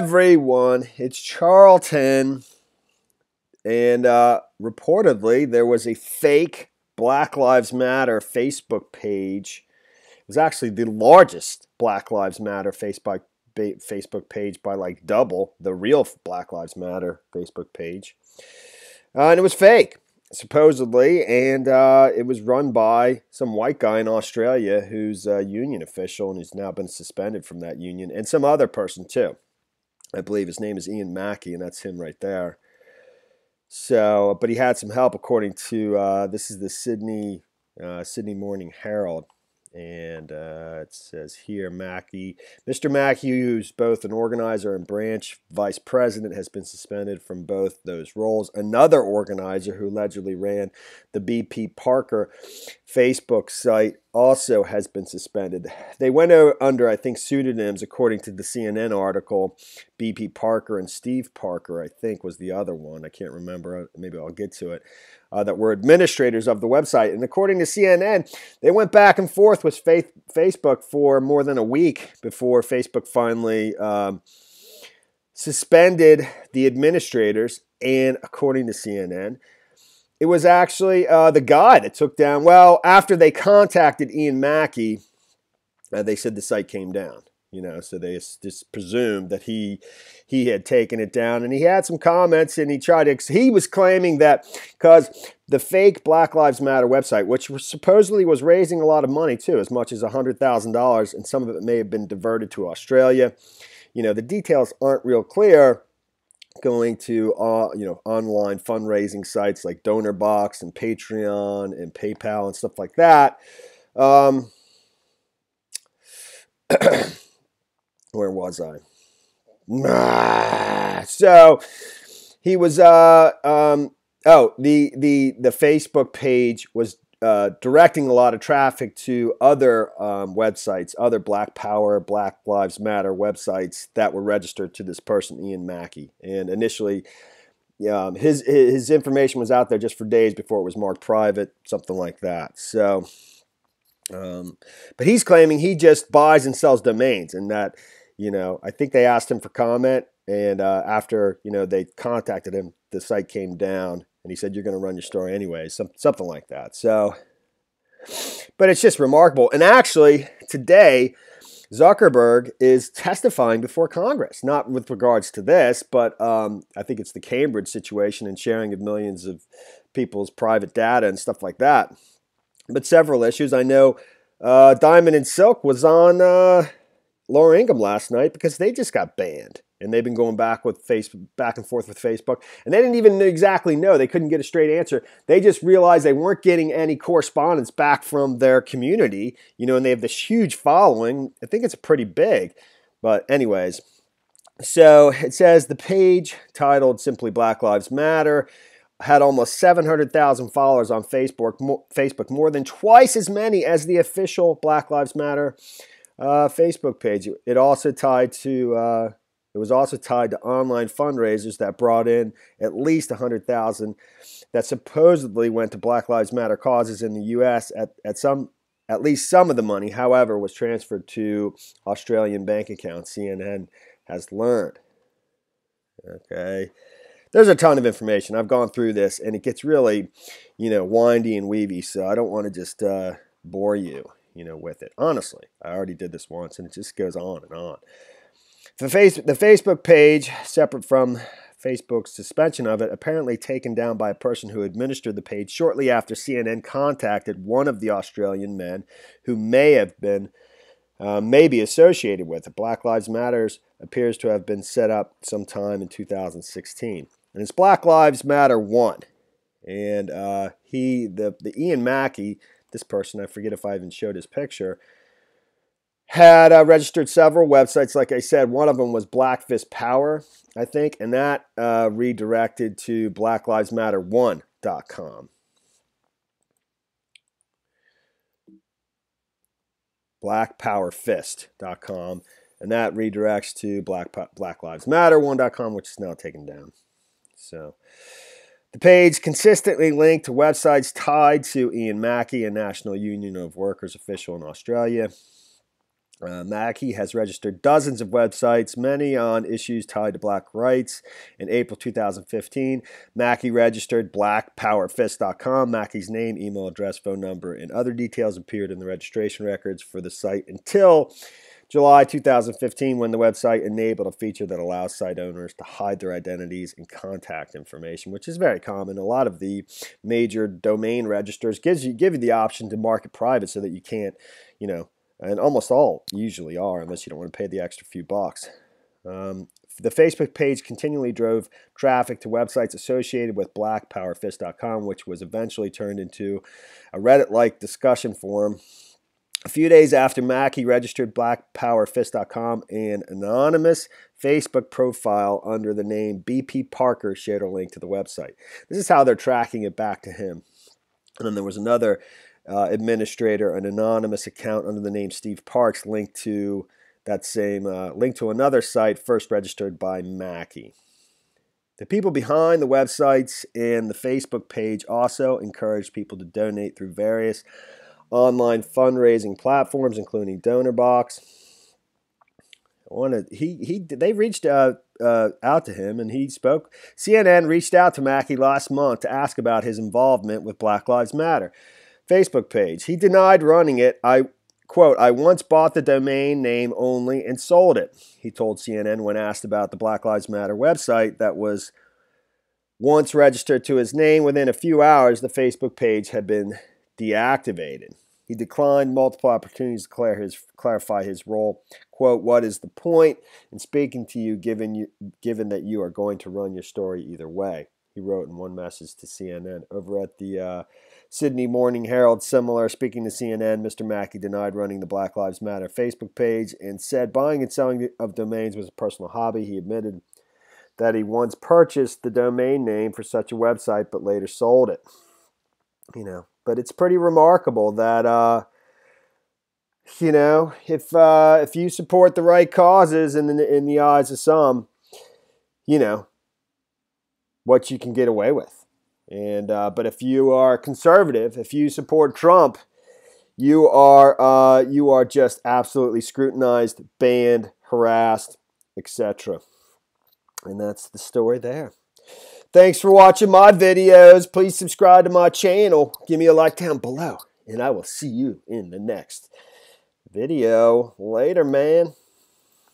everyone. It's Charlton. And reportedly, there was a fake Black Lives Matter Facebook page. It was actually the largest Black Lives Matter Facebook page by like double the real Black Lives Matter Facebook page. And it was fake, supposedly, and it was run by some white guy in Australia who's a union official and who's now been suspended from that union, and some other person too. I believe his name is Ian Mackey, and that's him right there. So, but he had some help, according to this is the Sydney Morning Herald. And it says here, Mr. Mackey, who's both an organizer and branch vice president, has been suspended from both those roles. Another organizer who allegedly ran the BP Parker Facebook site also has been suspended. They went under, I think, pseudonyms, according to the CNN article. BP Parker and Steve Parker, I think, was the other one. I can't remember. Maybe I'll get to it. That were administrators of the website. And according to CNN, they went back and forth with Facebook for more than a week before Facebook finally suspended the administrators. And according to CNN, it was actually the guy that took down, well, after they contacted Ian Mackey, they said the site came down. So they just presumed that he had taken it down, and he had some comments, and he was claiming that because the fake Black Lives Matter website, which supposedly was raising a lot of money too, as much as $100,000, and some of it may have been diverted to Australia. The details aren't real clear. Going to online fundraising sites like DonorBox and Patreon and PayPal and stuff like that. Where was I? So he was the Facebook page was directing a lot of traffic to other websites, other Black Power, Black Lives Matter websites that were registered to this person, Ian Mackey. And initially, his information was out there just for days before it was marked private, something like that. So, but he's claiming he just buys and sells domains, and that, I think they asked him for comment, and after, they contacted him, the site came down, and he said, you're going to run your story anyway, something like that. So, but it's just remarkable. And actually, today, Zuckerberg is testifying before Congress, not with regards to this, but I think it's the Cambridge situation and sharing of millions of people's private data and stuff like that. But several issues. I know Diamond and Silk was on Laura Ingham last night because they just got banned, and they've been going back and forth with Facebook, and they didn't even exactly know. They couldn't get a straight answer. They just realized they weren't getting any correspondence back from their community, and they have this huge following. I think it's pretty big, but anyways. So it says the page titled simply Black Lives Matter had almost 700,000 followers on Facebook, more than twice as many as the official Black Lives Matter Facebook page. It was also tied to online fundraisers that brought in at least 100,000 that supposedly went to Black Lives Matter causes in the U.S. At least some of the money, however, was transferred to Australian bank accounts, CNN has learned. Okay. There's a ton of information. I've gone through this, and it gets really, windy and weavy, so I don't want to just bore you, with it. Honestly, I already did this once, and it just goes on and on. The Facebook page, separate from Facebook's suspension of it, apparently taken down by a person who administered the page shortly after CNN contacted one of the Australian men who may be associated with it. Black Lives Matter appears to have been set up sometime in 2016. And it's Black Lives Matter 1. And the Ian Mackey, this person, I forget if I even showed his picture, had registered several websites. Like I said, one of them was Black Fist Power, I think, and that redirected to blacklivesmatter1.com. blackpowerfist.com, and that redirects to blacklivesmatter1.com, which is now taken down. So the page consistently linked to websites tied to Ian Mackey, a National Union of Workers official in Australia. Mackey has registered dozens of websites, many on issues tied to black rights. In April 2015, Mackey registered blackpowerfist.com. Mackey's name, email address, phone number, and other details appeared in the registration records for the site until July 2015, when the website enabled a feature that allows site owners to hide their identities and contact information, which is very common. A lot of the major domain registers give you the option to mark it private so that you can't, and almost all usually are, unless you don't want to pay the extra few bucks. The Facebook page continually drove traffic to websites associated with blackpowerfist.com, which was eventually turned into a Reddit-like discussion forum. A few days after Mackey registered blackpowerfist.com, an anonymous Facebook profile under the name BP Parker shared a link to the website. This is how they're tracking it back to him. And then there was another administrator, an anonymous account under the name Steve Parks, linked to that same link to another site first registered by Mackey. The people behind the websites and the Facebook page also encouraged people to donate through various online fundraising platforms, including DonorBox. They reached out to him, and he spoke. CNN reached out to Mackey last month to ask about his involvement with Black Lives Matter Facebook page. He denied running it. Quote, I once bought the domain name only and sold it, he told CNN when asked about the Black Lives Matter website that was once registered to his name. Within a few hours, the Facebook page had been deactivated. He declined multiple opportunities to clarify his role. Quote, what is the point in speaking to you given that you are going to run your story either way? He wrote in one message to CNN. Over at the Sydney Morning Herald, similar, speaking to CNN, Mr. Mackey denied running the Black Lives Matter Facebook page and said buying and selling of domains was a personal hobby. He admitted that he once purchased the domain name for such a website but later sold it. But it's pretty remarkable that, if you support the right causes in the eyes of some, what you can get away with. And but if you are conservative, if you support Trump, you are just absolutely scrutinized, banned, harassed, etc. And that's the story there. Thanks for watching my videos. Please subscribe to my channel. Give me a like down below. And I will see you in the next video. Later, man.